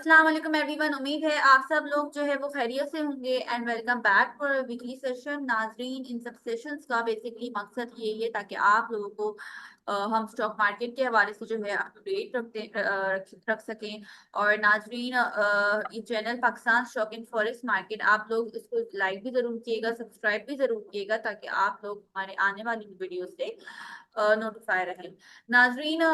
अस्सलाम वालेकुम एवरीवन। उम्मीद है आप सब लोग जो है वो खैरियत से होंगे and welcome back for weekly session. नाजरीन, इन सब सेशंस का बेसिकली मकसद यही है ताकि आप लोगों को हम स्टॉक मार्केट के हवाले से जो है अप टू डेट रख सकें। और नाजरीन, ये channel Pakistan stock in forex market, आप लोग इसको लाइक भी जरूर किएगा, सब्सक्राइब भी जरूर किएगा ताकि आप लोग हमारे आने वाली वीडियो से नोटिफाई रहें। नाजरीन,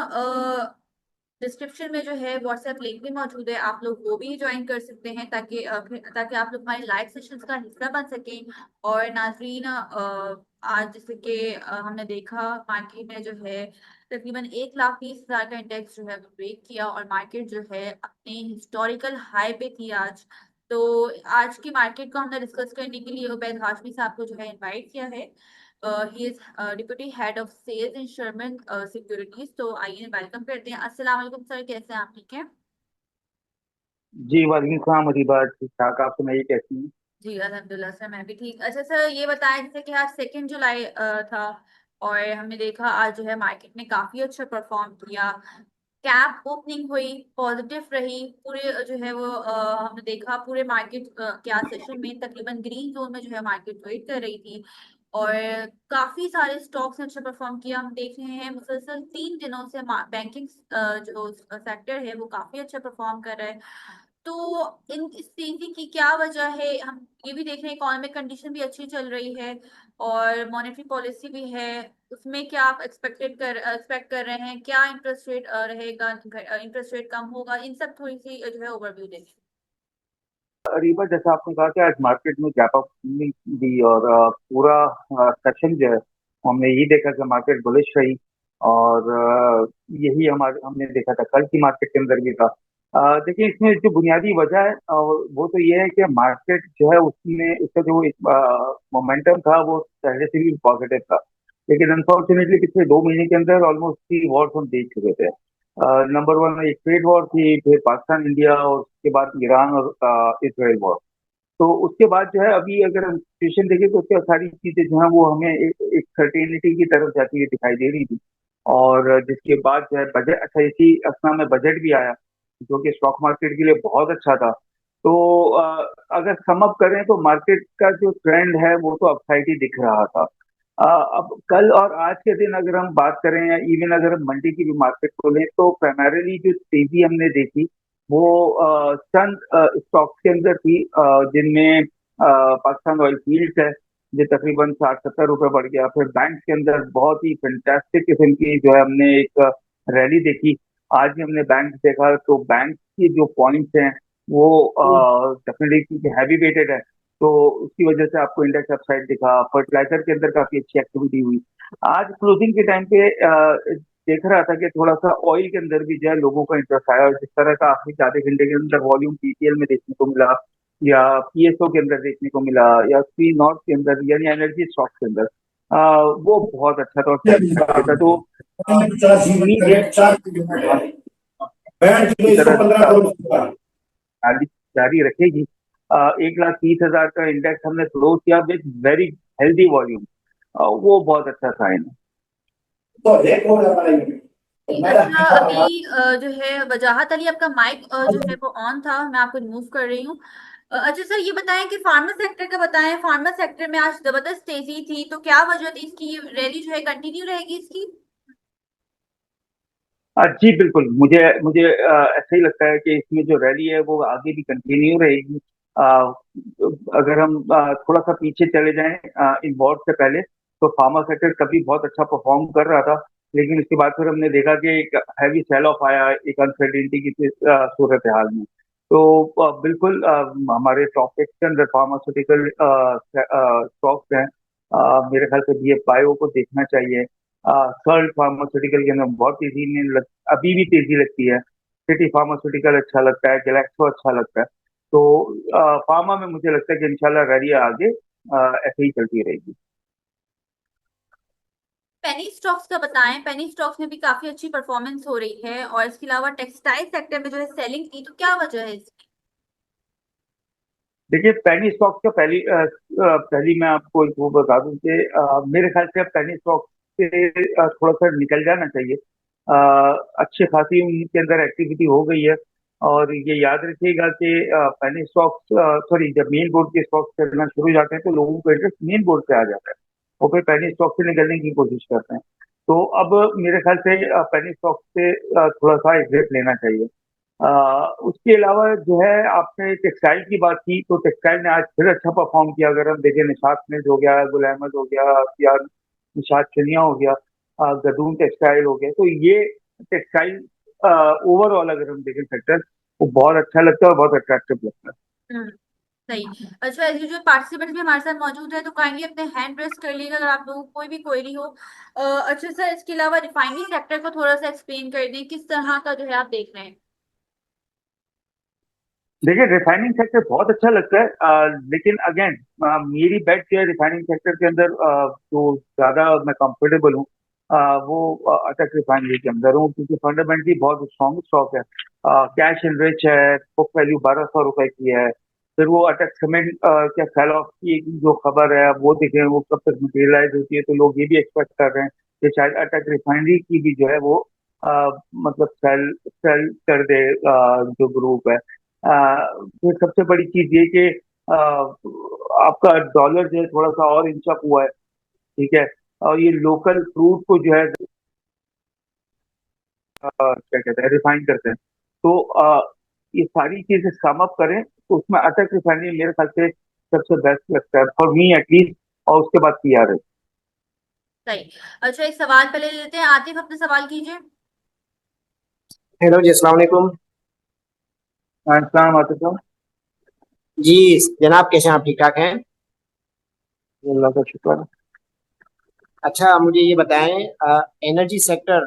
डिस्क्रिप्शन में जो है व्हाट्सएप लिंक भी मौजूद है, आप लोग वो भी ज्वाइन कर सकते हैं ताकि आप लोग हमारे लाइव सेशंस का हिस्सा बन सकें। और नाजरीन, आज जैसे कि हमने देखा मार्केट में जो है तकरीबन 1,20,000 का इंडेक्स जो है वो ब्रेक किया और मार्केट जो है अपने हिस्टोरिकल हाई पे थी आज। तो आज की मार्केट को हमने डिस्कस करने के लिए उबैद हाशमी साहब को जो है इनवाइट किया है। He is deputy head of sales in Sherman Securities. तो आइए वेलकम करते हैं। अस्सलाम वालेकुम सर, कैसे हैं आप? ठीक है जी वालेकुम सलाम अरीबा। ठीक ठाक, आप सुनाइए कैसी हैं? जी, अल्हम्दुलिल्लाह सर, मैं भी ठीक। अच्छा सर, ये बताएं जैसे कि आज 2 जुलाई था और हमने देखा आज जो है मार्केट ने काफी अच्छा परफॉर्म किया। कैप ओपनिंग हुई, पॉजिटिव रही पूरे जो है वो हमने देखा पूरे मार्केट के आज सेशन में तकरीबन ग्रीन जोन में जो है मार्केट ट्रेड कर रही थी। और काफी सारे स्टॉक्स ने अच्छा परफॉर्म किया। हम देख रहे हैं मुसलसल 3 दिनों से बैंकिंग जो सेक्टर है वो काफी अच्छा परफॉर्म कर रहा है। तो इन इस तेजी की क्या वजह है? हम ये भी देख रहे हैं इकोनॉमिक कंडीशन भी अच्छी चल रही है और मॉनेटरी पॉलिसी भी है। उसमें क्या आप एक्सपेक्ट कर रहे हैं? क्या इंटरेस्ट रेट रहेगा? इंटरेस्ट रेट कम होगा? इन सब थोड़ी सी जो है ओवरव्यू देंगे। अरीबा, जैसा आपने कहा कि आज मार्केट में गैप अप दी और पूरा सेशन जो है हमने यही देखा कि मार्केट बुलिश रही। और यही हमारे हमने देखा था कल की मार्केट के अंदर भी था। देखिए, इसमें जो बुनियादी वजह है वो तो ये है कि मार्केट जो है उसमें उसका जो एक मोमेंटम था वो पहले से भी पॉजिटिव था। लेकिन अनफॉर्चुनेटली पिछले 2 महीने के अंदर ऑलमोस्ट 3 वॉर्स हम देख चुके थे। नंबर वन एक ट्रेड वॉर थी, फिर पाकिस्तान इंडिया, और उसके बाद ईरान और इसराइल वॉर। तो उसके बाद जो है अभी अगर हम सिचुएशन देखें तो उसके सारी चीजें जो है वो हमें एक सर्टेनिटी की तरफ जाती हुई दिखाई दे रही थी। और जिसके बाद जो है बजट, अच्छा इसी असना में बजट भी आया जो कि स्टॉक मार्केट के लिए बहुत अच्छा था। तो अगर सम अप करें तो मार्केट का जो ट्रेंड है वो तो अपसाइड ही दिख रहा था। अब कल और आज के दिन अगर हम बात करें या इवन अगर हम मंडी की भी मार्केट खोलें तो प्राइमरीली जो तेजी हमने देखी वो चंद स्टॉक्स के अंदर थी, जिनमें पाकिस्तान ऑयल फील्ड्स है जो तकरीबन 60-70 रुपए बढ़ गया। फिर बैंक के अंदर बहुत ही फैंटास्टिक किस्म की जो है हमने एक रैली देखी। आज भी हमने बैंक देखा तो बैंक की जो पॉइंट्स हैं वो डेफिनेटली हैवी वेटेड है। तो उसकी वजह से आपको इंडेक्स अपसाइड दिखा। फर्टिलाइजर के अंदर काफी अच्छी एक्टिविटी हुई। आज क्लोजिंग के टाइम पे देख रहा था कि थोड़ा सा ऑयल के अंदर भी जो है लोगों का इंटरेस्ट आया, और जिस तरह का आखिरी आधे घंटे के अंदर वॉल्यूम पीटीएल में देखने को मिला या पीएसओ के अंदर देखने को मिला या सी नॉर्थ के अंदर यानी एनर्जी स्टॉक के अंदर, वो बहुत अच्छा था और सेटिस्फैक्टरी था। तो उम्मीद है कि मार्केट की तरह 40 जारी रखेगी। 1,30,000 का इंडेक्स हमने क्लोज किया विद वेरी हेल्दी वॉल्यूम, वो बहुत अच्छा साइन है। अच्छा, अभी जो है वजाहत अली, आपका माइक जो है वो ऑन था, मैं आपको रिमूव कर रही हूँ। अच्छा सर, ये बताएं कि फार्मा सेक्टर का बताएं। फार्मा सेक्टर में आज जबरदस्त तेजी थी, तो क्या वजह थी इसकी? रैली जो है कंटिन्यू रहेगी इसकी? जी बिल्कुल, मुझे मुझे ऐसा ही लगता है कि इसमें जो रैली है वो आगे भी कंटिन्यू रहेगी। अगर हम थोड़ा सा पीछे चले जाएं इन वॉर से पहले, तो फार्मा सेक्टर कभी बहुत अच्छा परफॉर्म कर रहा था। लेकिन उसके बाद फिर हमने देखा कि एक हैवी सेल ऑफ आया एक अनसर्टेनिटी की सूरत हाल में। तो बिल्कुल हमारे टॉप पिक्स के अंदर फार्मास्यूटिकल स्टॉक्स हैं। मेरे ख्याल से बीएफ बायो को देखना चाहिए। थर्ड फार्मास्यूटिकल के अंदर बहुत तेजी ने अभी भी तेजी लगती है। सिटी फार्मास्यूटिकल अच्छा लगता है, गैलेक्सो अच्छा लगता है। तो फार्मा में मुझे लगता है कि इंशाल्लाह रैली आगे ऐसे ही चलती रहेगी। पेनी स्टॉक्स का बताएं। पेनी स्टॉक्स में भी काफी अच्छी परफॉर्मेंस हो रही है और इसके अलावा टेक्सटाइल सेक्टर में जो है सेलिंग थी, तो क्या वजह है इसकी? देखिए, पेनी स्टॉक का पहली मैं आपको एक वो बता दूं कि मेरे ख्याल से अब पेनी स्टॉक से थोड़ा सा निकल जाना चाहिए। अच्छी खासी उनके अंदर एक्टिविटी हो गई है। और ये याद रखिएगा कि पहले स्टॉक्स, सॉरी, जब मेन बोर्ड के स्टॉक्स चलना शुरू हो जाते हैं तो लोगों को इंटरेस्ट मेन बोर्ड पे आ जाता है, वो फिर पेनी स्टॉक से निकलने की कोशिश करते हैं। तो अब मेरे ख्याल से पेनी स्टॉक से थोड़ा सा एग्जिट लेना चाहिए। उसके अलावा जो है, आपने टेक्सटाइल की बात की, तो टेक्सटाइल ने आज फिर अच्छा परफॉर्म किया। अगर हम देखें, निशात मिल्स हो गया, गुल अहमद हो गया, या निशात चनिया हो गया, गदूम टेक्सटाइल हो गया, तो ये टेक्सटाइल ओवरऑल अगर हम देखें सेक्टर, वो बहुत अच्छा लगता है और बहुत अट्रैक्टिव लगता है। हम्म, सही। अच्छा, ये जो पार्टिसिपेंट्स भी हमारे साथ मौजूद है तो काइंडली अपने हैंड रेस कर लीजिएगा अगर आप लोगों को कोई भी क्वेरी हो। अच्छा सर, इसके अलावा रिफाइनिंग सेक्टर को थोड़ा सा एक्सप्लेन कर दें, किस तरह का जो है आप देख रहे हैं। देखिए, रिफाइनिंग सेक्टर बहुत अच्छा लगता है, लेकिन अगेन मेरी बेट जो है रिफाइनिंग सेक्टर के अंदर, जो ज्यादा मैं कंफर्टेबल हूँ, वो अटक रिफाइनरी के अंदर हूँ, क्योंकि फंडामेंटली बहुत स्ट्रॉन्ग स्टॉक है। कैश इन रिच है, बुक वैल्यू 1200 रुपए की है। फिर वो अटक सीमेंट क्या सेल ऑफ की जो खबर है, अब वो देखें वो कब तक मटेरियलाइज होती है, तो लोग ये भी एक्सपेक्ट कर रहे हैं कि शायद अटक रिफाइनरी की भी जो है वो मतलब सेल सेल कर दे, जो ग्रुप है। फिर सबसे बड़ी चीज ये कि आपका डॉलर जो है थोड़ा सा और इंच अप हुआ है, ठीक है। और ये लोकल फ्रूट को जो है क्या कहते हैं, रिफाइन करते हैं। तो ये सारी चीजें सम अप करें तो उसमें अटक रिफाइनरी मेरे ख्याल से सबसे बेस्ट लगता है फॉर मी एटलीस्ट। और उसके बाद पीआर है। सही। अच्छा, एक सवाल पहले ले लेते हैं, आतिफ अपने सवाल कीजिए। हेलो जी, अस्सलाम वालेकुम। इस्लाम आते साहब। जी जनाब, कैसे हैं आप? ठीक ठाक हैं? अल्लाह का शुक्र है। अच्छा, मुझे ये बताएं, एनर्जी सेक्टर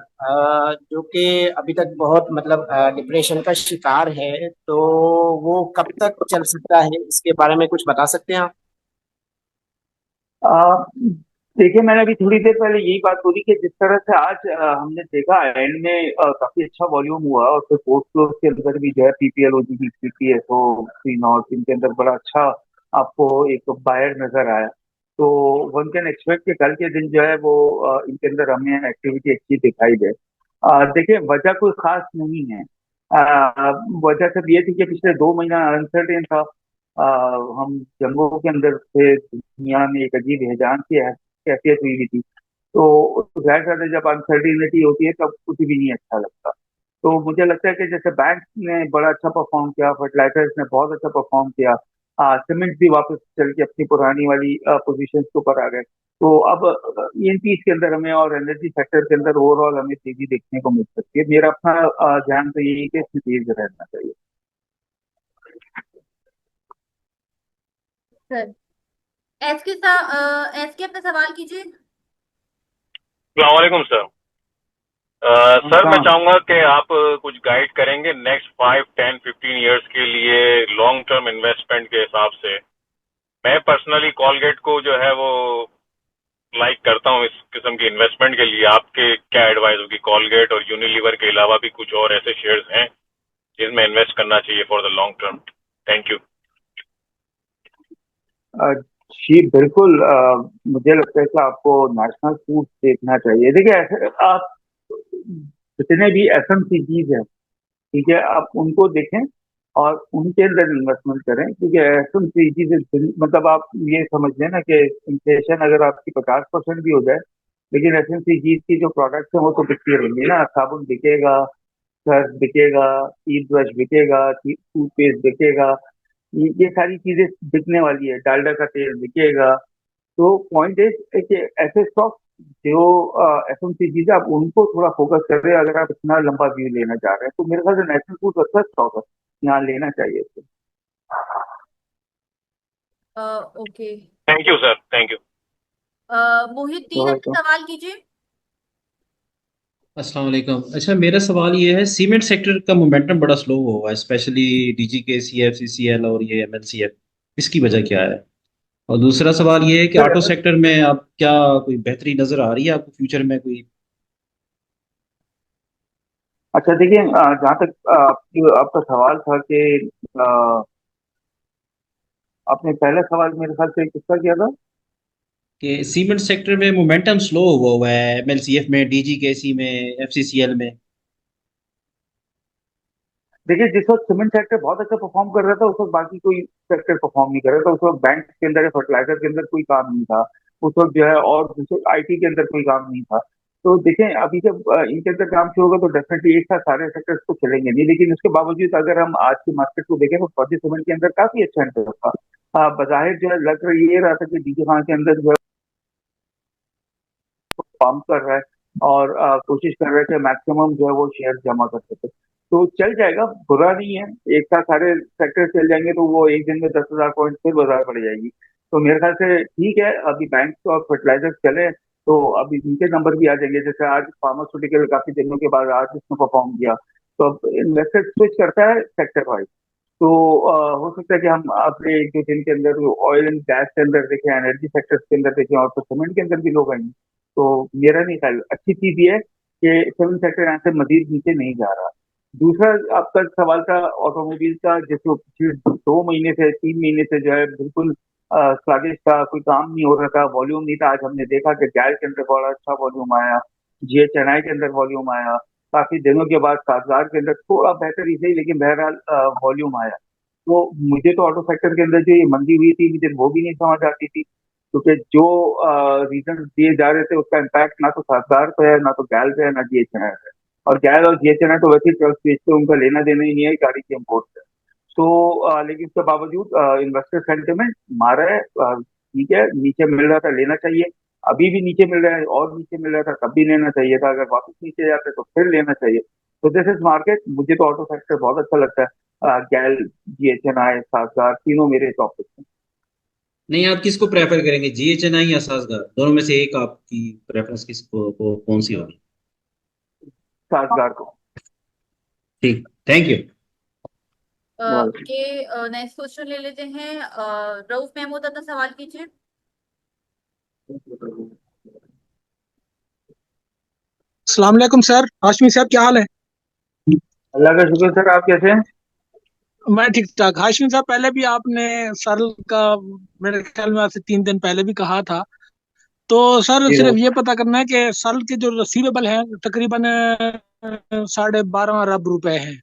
जो कि अभी तक बहुत मतलब डिप्रेशन का शिकार है, तो वो कब तक चल सकता है, इसके बारे में कुछ बता सकते हैं आप? आ, देखिए, मैंने अभी थोड़ी देर पहले यही बात बोली कि जिस तरह से आज हमने देखा एंड में काफी अच्छा वॉल्यूम हुआ, और फिर पोस्ट क्लोज के अंदर भी जो है पीपीएल, ओजीपी, पीपीएसओ, सी नॉट, इनके अंदर बड़ा अच्छा आपको एक बायर नजर आया। तो वन कैन एक्सपेक्ट कि कल के दिन जो है वो इनके अंदर हमें एक्टिविटी अच्छी दिखाई दे। देखिए, वजह कोई खास नहीं है। वजह सिर्फ ये थी कि पिछले 2 महीना अनसर्टेन था। हम जंगों के अंदर थे, दुनिया में एक अजीब हिजान की कैफियत हुई हुई थी। तो जाहिर सी बात है, जब अनसर्टिनिटी होती है तब कुछ भी नहीं अच्छा लगता। तो मुझे लगता है कि जैसे बैंक ने बड़ा अच्छा परफॉर्म किया, फर्टिलाइजर्स ने बहुत अच्छा परफॉर्म किया, सीमेंट भी वापस चल के अपनी पुरानी वाली पोजीशन के ऊपर आ गए। तो अब ईएनपी के अंदर हमें और एनर्जी सेक्टर के अंदर ओवरऑल हमें तेजी देखने को मिल सकती है। मेरा अपना ध्यान तो यही है कि इसमें तेज रहना चाहिए। सर, एस के साथ एस के अपना सवाल कीजिए। वालेकुम सर। सर मैं हाँ। चाहूंगा कि आप कुछ गाइड करेंगे नेक्स्ट 5, 10, 15 इयर्स के लिए लॉन्ग टर्म इन्वेस्टमेंट के हिसाब से। मैं पर्सनली कॉलगेट को जो है वो लाइक करता हूँ इस किस्म की इन्वेस्टमेंट के लिए। आपके क्या एडवाइस होगी? कॉलगेट और यूनिलीवर के अलावा भी कुछ और ऐसे शेयर्स हैं जिसमें इन्वेस्ट करना चाहिए for the long term? Thank you. अ, जी बिल्कुल, मुझे लगता है कि आपको नेशनल फूड देखना चाहिए। देखिए, आप जितने भी एफएमसीजीज हैं, ठीक है, आप उनको देखें और उनके अंदर इन्वेस्टमेंट करें, क्योंकि एफएमसीजी से मतलब आप ये समझ लें ना कि इन्फ्लेशन अगर आपकी 50% भी हो जाए, लेकिन एफएमसीजी की जो प्रोडक्ट्स हैं वो तो बिकती रहेंगी ना। साबुन बिकेगा, सर्फ बिकेगा, टूथ ब्रश बिकेगा, टूथपेस्ट बिकेगा, ये सारी चीजें बिकने वाली है, डालडा का तेल बिकेगा। तो पॉइंट इज कि ऐसे स्टॉक जो एफएमसीजी आप उनको थोड़ा फोकस कर रहे हैं, अगर आप इतना लंबा व्यू लेना चाह रहे हैं, तो मेरे ख्याल से नेशनल फूड अच्छा स्टॉक है, यहाँ लेना चाहिए इसको। Okay. Thank you sir, thank you. Mohiddin तो अपना सवाल कीजिए। अस्सलाम वालेकुम। अच्छा, मेरा सवाल ये है, सीमेंट सेक्टर का मोमेंटम बड़ा स्लो हुआ है, स्पेशली डीजीके, सीएफ, सीसीएल और ये एमएनसीएफ। इसकी वजह क्या है? और दूसरा सवाल ये है कि फिर ऑटो सेक्टर में आप क्या कोई बेहतरी नजर आ रही है आपको फ्यूचर में कोई? अच्छा, देखिए, जहाँ तक आपका सवाल था कि अ, आपने पहला सवाल मेरे ख्याल से किसका किया था? कि सीमेंट सेक्टर में मोमेंटम स्लो हुआ हुआ है, एमएनसीएफ में, डीजीकेसी में, एफसीसीएल में। देखिए जिस वक्त सीमेंट सेक्टर बहुत अच्छा परफॉर्म कर रहा था उस वक्त बाकी कोई सेक्टर परफॉर्म नहीं कर रहा था। उस वक्त बैंक के अंदर या फर्टिलाइजर के अंदर कोई काम नहीं था। उस वक्त जो है और दूसरे आईटी के अंदर कोई काम नहीं था। तो देखें अभी जब इनके अंदर काम शुरू होगा तो डेफिनेटली एक साथ सारे सेक्टर्स तो चलेंगे नहीं, लेकिन उसके बावजूद अगर हम आज की मार्केट को देखें तो फौजी सीमेंट के अंदर काफी अच्छा इंटरेस्ट था। बज़ाहिर जो है लग रही ये रहा था कि डीजे खान के अंदर जो है काम कर रहा है और कोशिश कर रहे थे मैक्सिमम जो है वो शेयर जमा कर सके। तो चल जाएगा, बुरा नहीं है। एक साथ सारे सेक्टर चल जाएंगे तो वो एक दिन में 10,000 पॉइंट फिर बाजार बढ़ जाएगी। तो मेरे ख्याल से ठीक है, अभी बैंक और फर्टिलाइजर चले तो अभी इनके नंबर भी आ जाएंगे। जैसे आज फार्मास्यूटिकल काफी दिनों के बाद आज इसने परफॉर्म किया, तो अब इन्वेस्टर स्विच करता है सेक्टर वाइज। तो हो सकता है कि हम अगले एक दो दिन के अंदर ऑयल एंड गैस के अंदर देखें, एनर्जी सेक्टर्स के अंदर देखें और तो सीमेंट के अंदर भी लोग आएंगे। तो मेरा नहीं ख्याल, अच्छी चीज ये है कि सेवन सेक्टर यहाँ से मजीद नीचे नहीं जा रहा। दूसरा आपका सवाल था ऑटोमोबाइल का, जिसको पिछले 2 महीने से 3 महीने से जो है बिल्कुल sluggish था, कोई काम नहीं हो रहा था, वॉल्यूम नहीं था। आज हमने देखा कि गैल के अंदर बड़ा अच्छा वॉल्यूम आया, जीएचएनआई के अंदर वॉल्यूम आया, काफी दिनों के बाद काजार के अंदर थोड़ा बेहतर ही सही लेकिन बहरहाल वॉल्यूम आया। तो मुझे तो ऑटो सेक्टर के अंदर जो ये मंदी हुई थी मुझे वो भी नहीं समझ आती थी, क्योंकि जो रीजन दिए जा रहे थे उसका इम्पैक्ट ना तो साजगार पे है, ना तो गैल पे है, ना जीएचएनआई पे। और गैल और जीएचएनआई तो वैसे ही ट्रक बेचते हैं, उनका लेना देना ही नहीं है गाड़ी के इम्पोर्ट से। तो लेकिन उसके बावजूद इन्वेस्टर सेंटिमेंट मारा है। ठीक है, नीचे मिल रहा था लेना चाहिए, अभी भी नीचे मिल रहा है और नीचे मिल रहा था तब भी लेना चाहिए था, अगर वापस नीचे जाते तो फिर लेना चाहिए। तो दिस इज मार्केट। मुझे तो ऑटो सेक्टर बहुत अच्छा लगता है। गैल, जीएचएनआई, साजगार तीनों मेरे टॉपिक हैं। नहीं, आप किसको प्रेफर करेंगे, जीएचएनआई या सासगार? दोनों में से एक आपकी प्रेफरेंस किसको कौन सी होगी? साजगार को। ठीक, थैंक यू। के नेक्स्ट क्वेश्चन ले लेते हैं। रऊफ महमूद अपना सवाल कीजिए। अस्सलाम वालेकुम सर, हाशमी साहब क्या हाल है? अल्लाह का शुक्र सर, आप कैसे हैं? मैं ठीक ठाक। हाशमी साहब पहले भी आपने सरल का मेरे ख्याल में आज से 3 दिन पहले भी कहा था। तो सर जी सिर्फ सर। ये पता करना है कि सरल के जो रिसीवेबल हैं तकरीबन 12.5 रुपए हैं,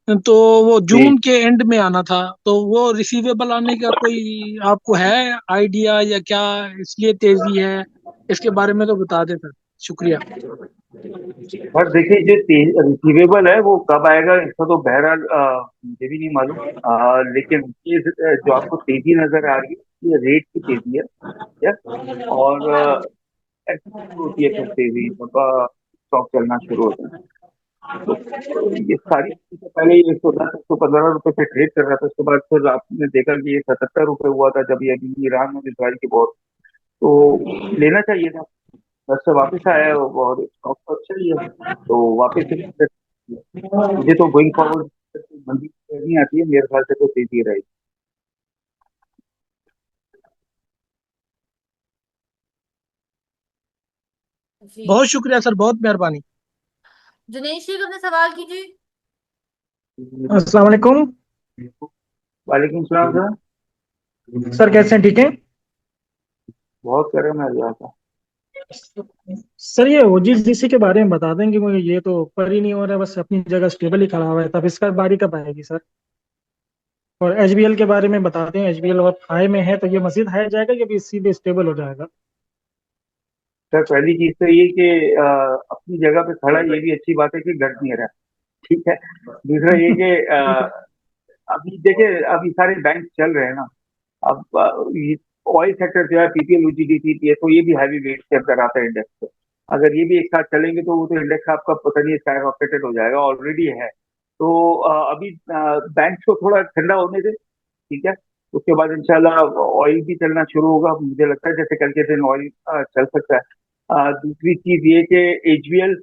तो वो जी जून के एंड में आना था। तो वो रिसीवेबल आने का कोई आपको है आइडिया या क्या इसलिए तेजी है? इसके बारे में तो बता दें सर, शुक्रिया। सर देखिए जो रिसीवेबल है वो कब आएगा इसका तो बहरहाल मुझे भी नहीं मालूम। लेकिन ये जो आपको तेजी नजर आ रही है ये रेट की तेजी है। ठीक है। और ऐसी शुरू होती है फिर तेजी जब स्टॉक चलना शुरू होता है। तो ये सारी चीजें से पहले ये 110 115 रुपए से ट्रेड कर रहा था, उसके बाद फिर आपने देखा कि ये 77 रुपए हुआ था जब ये अभी ईरान में इसराइल की वॉर। तो लेना चाहिए था, बस से वापस आया है और स्टॉक तो अच्छा ही है। तो वापस से मुझे तो गोइंग फॉरवर्ड मंदी नहीं आती है, मेरे ख्याल से तो तेजी रहेगी। जी, बहुत शुक्रिया सर, बहुत मेहरबानी। जुनेश जी अपना सवाल कीजिए। अस्सलाम वालेकुम वालेकुम सलाम सर। सर, कैसे हैं? ठीक है बहुत गर्म है यहाँ का। सर। ये ओजीडीसी के बारे में बता देंगे मुझे, ये तो ऊपर ही नहीं हो रहा है, बस अपनी जगह स्टेबल ही खड़ा हुआ है, तब इसका बारी कब आएगी सर? और एचबीएल के बारे में बता दें, एचबीएल और हाई में है तो ये मजीद हाई जाएगा या भी सीधे स्टेबल हो जाएगा? सर पहली चीज तो ये कि अपनी जगह पे खड़ा है, ये भी अच्छी बात है कि घट नहीं रहा। ठीक है। दूसरा ये कि अभी देखिए अभी सारे बैंक चल रहे हैं ना। अब ऑयल सेक्टर जो है पीपीएल, ओजीडीसी, पीएसओ, ये भी हैवी वेट के अंदर आता है इंडेक्स पे। अगर ये भी एक साथ चलेंगे तो वो तो इंडेक्स आपका पता नहीं स्काई रॉकेटेड हो जाएगा, ऑलरेडी है। तो अभी बैंक को थोड़ा ठंडा होने दे। ठीक है। उसके बाद इंशाल्लाह ऑयल भी चलना शुरू होगा, मुझे लगता है जैसे कल के दिन ऑयल चल सकता है। दूसरी चीज ये कि एचबीएल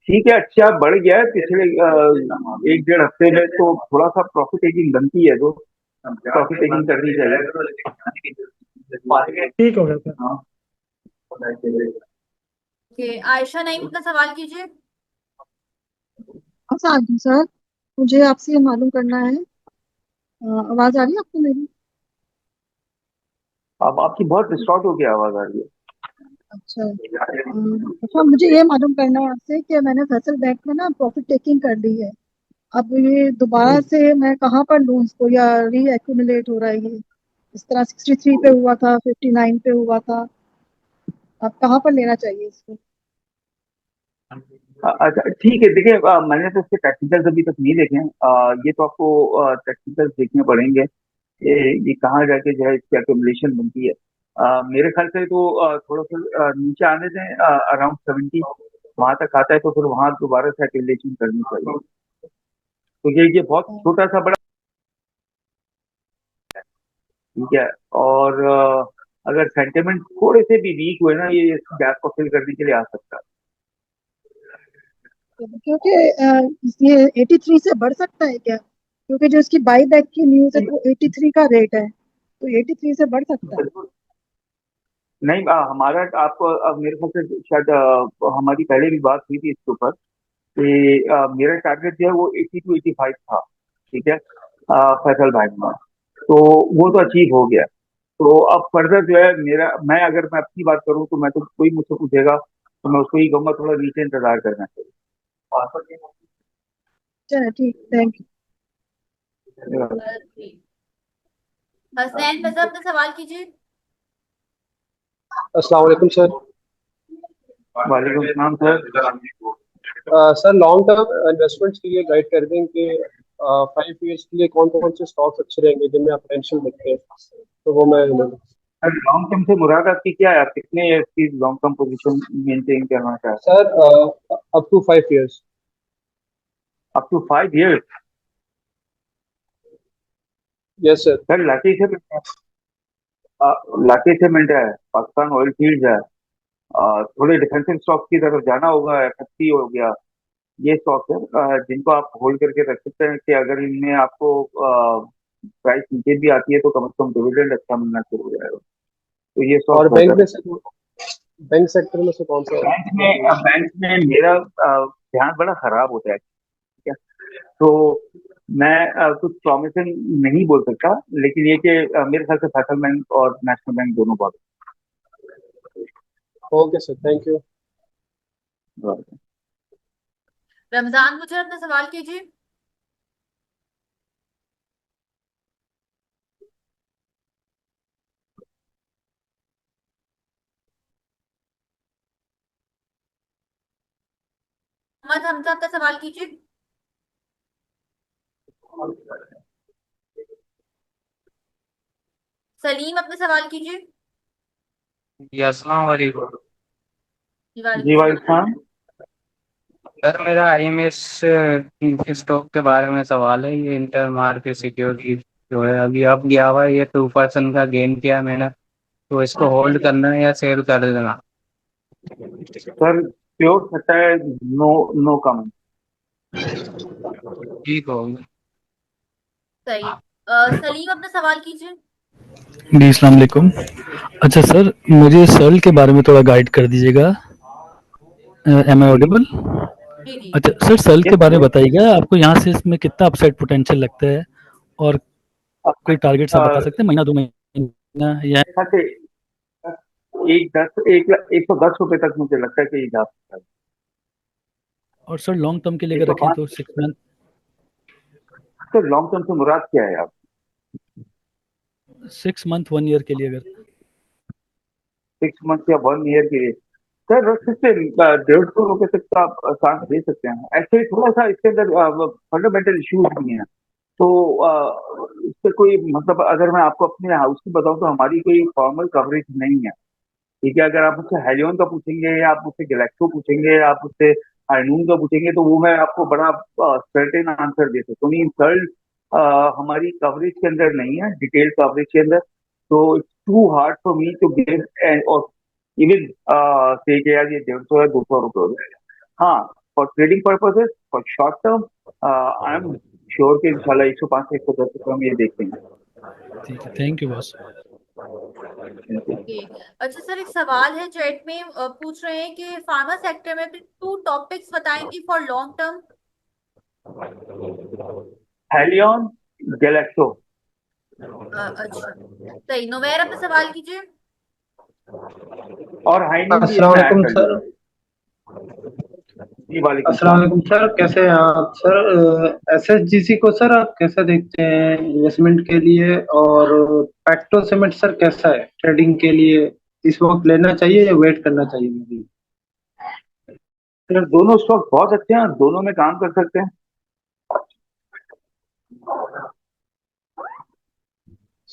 ठीक है, अच्छा बढ़ गया है पिछले 1 डेढ़ हफ्ते में, तो थोड़ा सा प्रॉफिट टेकिंग बनती है, तो प्रॉफिट टेकिंग करनी चाहिए। ठीक हो गया सर। ओके, आयशा नईम अपना सवाल कीजिए। साजिद सर, मुझे आपसे ये मालूम करना है। आवाज आ रही है आपको मेरी? अब आपकी बहुत डिस्टॉर्ट होकर आवाज आ रही है। अच्छा। अच्छा, मुझे ये मालूम करना है आपसे कि मैंने फैसल बैंक में ना प्रॉफिट टेकिंग कर ली है, अब ये दोबारा से मैं कहाँ पर लूँ इसको, या रीएक्यूमुलेट हो रहा है ये? इस तरह 63 पे हुआ था, 59 पे हुआ था, अब कहाँ पर लेना चाहिए इसको? अच्छा ठीक है, देखिए मैंने तो इसके टेक्निकल्स अभी तक नहीं देखे हैं। ये तो आपको टेक्निकल्स देखने पड़ेंगे। ये कहाँ जाके जो है इसकी एक्यूमुलेशन बनती है। मेरे ख्याल से तो थोड़ा सा नीचे आने दें, अराउंड 70 वहां तक आता है तो फिर वहां दोबारा से एक्यूमुलेशन करनी चाहिए। तो ये बहुत छोटा सा बड़ा, ठीक है। और अगर सेंटिमेंट थोड़े से भी वीक हुए ना, ये इस गैप को फिल करने के लिए आ सकता है। क्योंकि ये 83 से बढ़ सकता है क्या? क्योंकि जो इसकी बाई बैक की न्यूज है वो 83 का रेट है, तो 83 से बढ़ सकता है। नहीं, हमारा आपको अब मेरे ख्याल से शायद हमारी पहले भी बात हुई थी इसके ऊपर कि मेरा टारगेट जो है वो 80 टू 85 था, ठीक है, फैसल बैंक में। तो वो तो अचीव हो गया। तो अब फर्दर जो है अगर मैं अपनी बात करूं तो मैं तो, कोई मुझसे पूछेगा तो मैं उसको ही कहूंगा थोड़ा नीचे इंतजार करना चलो ठीक, थैंक यू। चाहिए। जी। हसनैन मिर्जा अपना सवाल कीजिए। अस्सलाम वालेकुम सर। वालेकुम सलाम sir. Sir long term investments के लिए गाइड कर दें कि 5 ईयर्स के लिए कौन कौन से स्टॉक्स अच्छे रहेंगे जिनमें आप पोटेंशियल देखते हैं, तो वो मैं सर लॉन्ग टर्म से मुराद आपकी क्या है? आप कितने ईयर्स की लॉन्ग टर्म पोजीशन मेंटेन करना चाहते सर अप टू 5 ईयर्स। हैं? Up to 5 years? Yes sir. Sir लाके सीमेंट है, पाकिस्तान ऑयल फील्ड है, थोड़े डिफेंसिव स्टॉक की तरफ जाना होगा, एफएससी हो गया। ये स्टॉक है जिनको आप होल्ड करके रख सकते हैं कि अगर इनमें आपको प्राइस नीचे भी आती है तो कम से कम डिविडेंड अच्छा मिलना शुरू हो जाएगा। तो ये स्टॉक और बैंक बेहतर में है। से, बैंक सेक्टर में से कौन सा है? बैंक में मेरा ध्यान बड़ा खराब होता है, ठीक है। तो मैं कुछ प्रॉमिसिंग नहीं बोल सकता, लेकिन ये कि मेरे ख्याल से फेडरल बैंक और नेशनल बैंक दोनों बहुत okay sir, thank you. Ramzan मुझे अपना सवाल कीजिए। मोहम्मद हमजा अपना सवाल कीजिए। सलीम अपना सवाल कीजिए। जी अस्सलाम वालेकुम। जी जी वालेकुम वाहिद सलाम। खान। सर मेरा आईएमएस स्टॉक के बारे में सवाल है। ये इंटर मार्केट सिक्योरिटी जो है अभी अब गया हुआ है, ये 2% का गेन किया मैंने, तो इसको होल्ड करना है या सेल कर देना? सर प्योर सट्टा है, नो नो कमेंट। ठीक होगा। सही। सलीम अपना सवाल कीजिए। जी अस्सलाम वालेकुम। अच्छा सर, मुझे सर्ल के बारे में थोड़ा गाइड कर दीजिएगा। एम आई जी ऑडिबल? जी जी। अच्छा सर, सर्ल के यस बारे में यस। बताइएगा, आपको यहाँ से इसमें कितना अपसाइड पोटेंशियल लगता है, और कोई टारगेट्स आप बता सकते हैं, महीना 2 महीना या? से $110 तक मुझे लगता है कि ये जा सकता है। और सर लॉन्ग टर्म के लिए एक अगर सौ रखें पाँच तो 6 मंथ? तो लॉन्ग टर्म से मुराद क्या है आप? 6 मंथ 1 ईयर के लिए अगर? 6 मंथ या 1 ईयर के लिए? सर रख सकते हैं, 150 रुपए तक तो आप सांस दे सकते हैं। एक्चुअली थोड़ा सा इसके अंदर फंडामेंटल इश्यूज भी हैं। तो इससे कोई मतलब, अगर मैं आपको अपने हाउस की बताऊं तो हमारी कोई फॉर्मल कवरेज नहीं है, ठीक है। अगर आप मुझसे हेलियन का पूछेंगे, या आप मुझसे गैलेक्सो पूछेंगे, आप मुझसे हाइनून का पूछेंगे, तो वो मैं आपको बड़ा सर्टेन आंसर दे सकता हूँ। इंसल्ट हमारी कवरेज के अंदर नहीं है, डिटेल कवरेज के अंदर। तो it's too hard for me to give and और इवन से कि यार ये 150 है, 200 रुपये हो जाएगा। हाँ, for trading purposes, for short term, I am sure कि इंशाल्लाह 105 से 110 रुपये हम ये देखेंगे। ठीक है, थैंक यू बॉस। ओके। अच्छा सर, एक सवाल है चैट में, पूछ रहे हैं कि फार्मा सेक्टर में 2 टॉपिक्स बताएंगे for long term. Helion, Glaxo. अच्छा सही। नोवेर अपना सवाल कीजिए। और हाइनून भी अस्सलाम इसमें ऐड वालेकुम कर सर। लीजिए। जी वालेकुम अस्सलाम सलाम। वालेकुम सर, कैसे हैं आप सर? एसएसजीसी को सर आप कैसा देखते हैं इन्वेस्टमेंट के लिए, और पेट्रो सीमेंट सर कैसा है ट्रेडिंग के लिए? इस वक्त लेना चाहिए या वेट करना चाहिए मुझे? सर दोनों स्टॉक बहुत अच्छे हैं और दोनों में काम कर सकते हैं।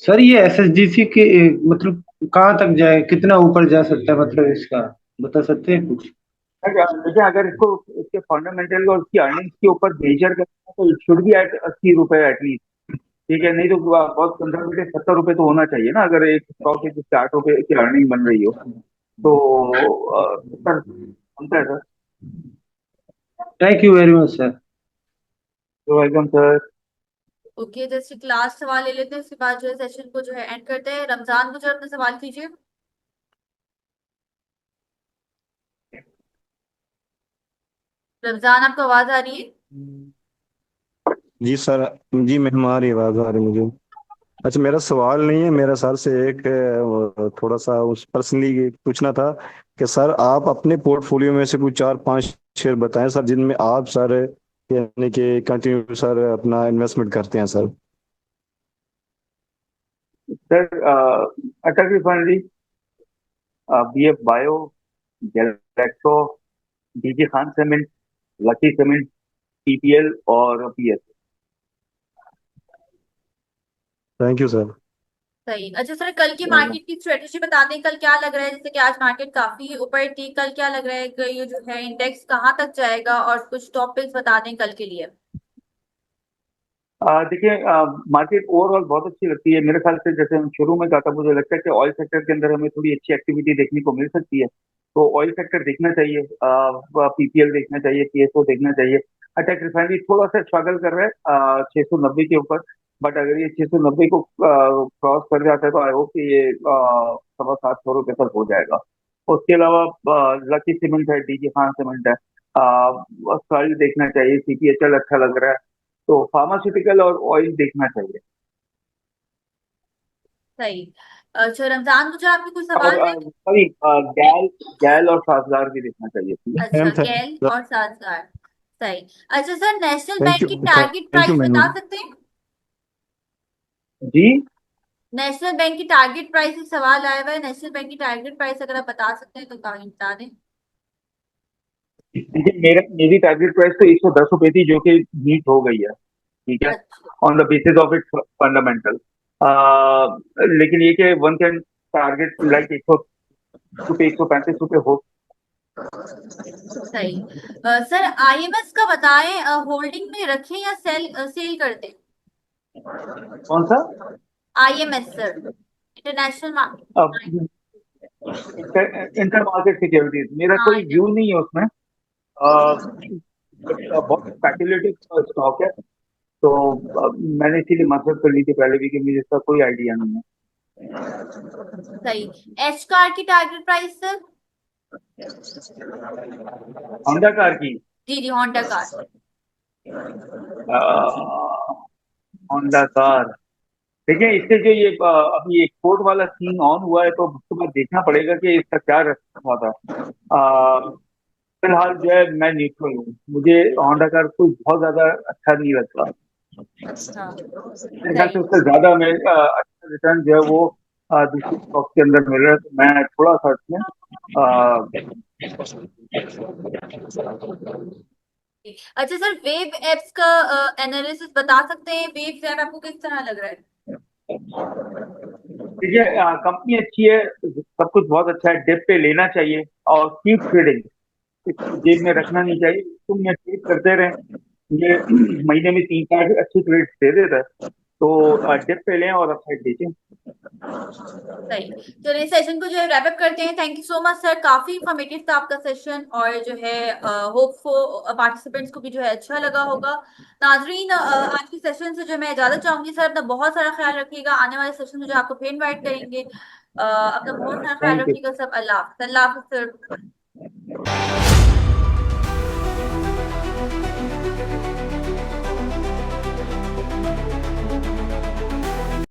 सर ये एसएसजीसी के मतलब कहाँ तक जाए, कितना ऊपर जा सकता है, मतलब इसका बता सकते हैं कुछ? देखिए अगर इसको इसके फंडामेंटल और उसकी अर्निंग्स के ऊपर मेजर करना है तो इट शुड बी एट 80 रुपए एटलीस्ट। ठीक है, नहीं तो बहुत कंजर्वेटिव 70 रुपए तो होना चाहिए ना, अगर एक स्टॉक है जिससे 8 रुपए की अर्निंग बन रही हो तो सर बनता है sir. Thank you very much sir. Welcome sir. Okay, just एक लास्ट सवाल ले लेते हैं, उसके बाद जो है सेशन को जो है एंड करते हैं। रमजान गुजर, अपना सवाल कीजिए। रमजान, आपको आवाज आ रही है? जी सर। जी हमारी आवाज़ आ रही मुझे। अच्छा, मेरा सवाल नहीं है, मेरा सर से एक थोड़ा सा उस पर्सनली पूछना था कि सर आप अपने पोर्टफोलियो में से कुछ 4-5 शेयर बताएं सर जिनमें आप सर यानी कि कंटिन्यू सर अपना इन्वेस्टमेंट करते हैं sir. Sir Attock refinery, BF bio, Glaxo, DG Khan cement, Lucky cement, PPL और पीएस। Thank you sir. सही। अच्छा सर, कल की मार्केट की स्ट्रेटेजी बता दें, कल क्या लग रहा है? जैसे कि आज मार्केट काफी ऊपर थी, कल क्या लग रहा है कि ये जो है इंडेक्स कहाँ तक जाएगा, और कुछ टॉपिक्स बता दें कल के लिए। देखिए मार्केट ओवरऑल बहुत अच्छी लगती है मेरे ख्याल से। जैसे हम शुरू में कहा था, मुझे लगता है कि ऑयल सेक्टर के अंदर हमें थोड़ी अच्छी एक्टिविटी देखने को मिल सकती है, तो ऑयल सेक्टर देखना चाहिए, पीपीएल देखना चाहिए, पीएसओ देखना चाहिए। अटैक रिफाइनरी थोड़ा सा स्ट्रगल कर रहा है 690 के ऊपर, बट अगर ये 690 को क्रॉस कर जाता है तो आई होप कि ये 750 रुपये तक हो जाएगा। उसके अलावा लकी सीमेंट है, डीजी खान सीमेंट है, कल देखना चाहिए, सीपीएचएल अच्छा लग रहा है, तो फार्मास्यूटिकल और ऑयल देखना चाहिए। सही। अच्छा रमजान गुजर, आपके कुछ और सवाल है? सॉरी, गैल गैल और साजगार भी देखना चाहिए, ठीक है। अच्छा, गैल और साजगार। सही। अच्छा sir, national thank bank you, की टारगेट थैंक यू प्राइस मैनू। बता सकते हैं? जी नेशनल बैंक की टारगेट प्राइस, एक सवाल आया हुआ है, नेशनल बैंक की टारगेट प्राइस अगर आप बता सकते हैं तो बता दें। देखिए, मेरी टारगेट प्राइस तो 110 रुपए थी, जो कि मीट हो गई है, ठीक है, अच्छा। On the basis of its fundamental. लेकिन ये कि वन कैन टारगेट लाइक 100 रुपये, 135 रुपये हो। सही। सर आईएमएस का बताएं, होल्डिंग में रखें या सेल कर दें? कौन सा? IMS sir, international market. Inter market securities, मेरा हाँ, कोई व्यू नहीं है उसमें। बहुत स्पेकुलेटिव स्टॉक है, तो मैंने इसीलिए मसरत कर ली थी पहले भी कि मुझे इसका कोई आइडिया नहीं है। सही। एच कार की target price sir? Honda car की? जी जी, होंडा कार। होंडा कार, देखिए इससे जो ये अभी एक्सपोर्ट वाला सीन ऑन हुआ है, तो उसके बाद देखना पड़ेगा कि इसका क्या रखा था। फिलहाल जो है मैं न्यूट्रल हूँ, मुझे होंडा कार कोई बहुत ज्यादा अच्छा नहीं लगता। अच्छा। मेरे ख्याल से सही। उससे ज्यादा में अच्छा रिटर्न जो है वो दूसरे स्टॉक के अंदर मिल रहा है, तो मैं थोड़ा सा इसमें अच्छा सर, वेब एप्स का एनालिसिस बता सकते हैं? वेब ऐप आपको किस तरह लग रहा है? देखिए कंपनी अच्छी है, सब कुछ बहुत अच्छा है, डिप पे लेना चाहिए और कीप ट्रेडिंग, इसको जेब में रखना नहीं चाहिए, तुम ये ट्रेड करते रहे। ये महीने में 3-4 अच्छी ट्रेड दे देता है, तो डिप पे लें और अपसाइड देखें। सही। चलिए सेशन को जो है रैप अप करते हैं। Thank you so much sir, काफी इंफॉर्मेटिव था आपका सेशन, और जो है होप फॉर पार्टिसिपेंट्स को भी जो है अच्छा लगा होगा। नाजरीन, आज के सेशन से जो मैं इजाजत चाहूंगी। सर अपना बहुत सारा ख्याल रखिएगा, आने वाले सेशन में जो आपको फिर इनवाइट करेंगे। अपना बहुत सारा ख्याल थैंक यू। रखिएगा सब। अल्लाह हाफिज। अल्लाह हाफिज सर।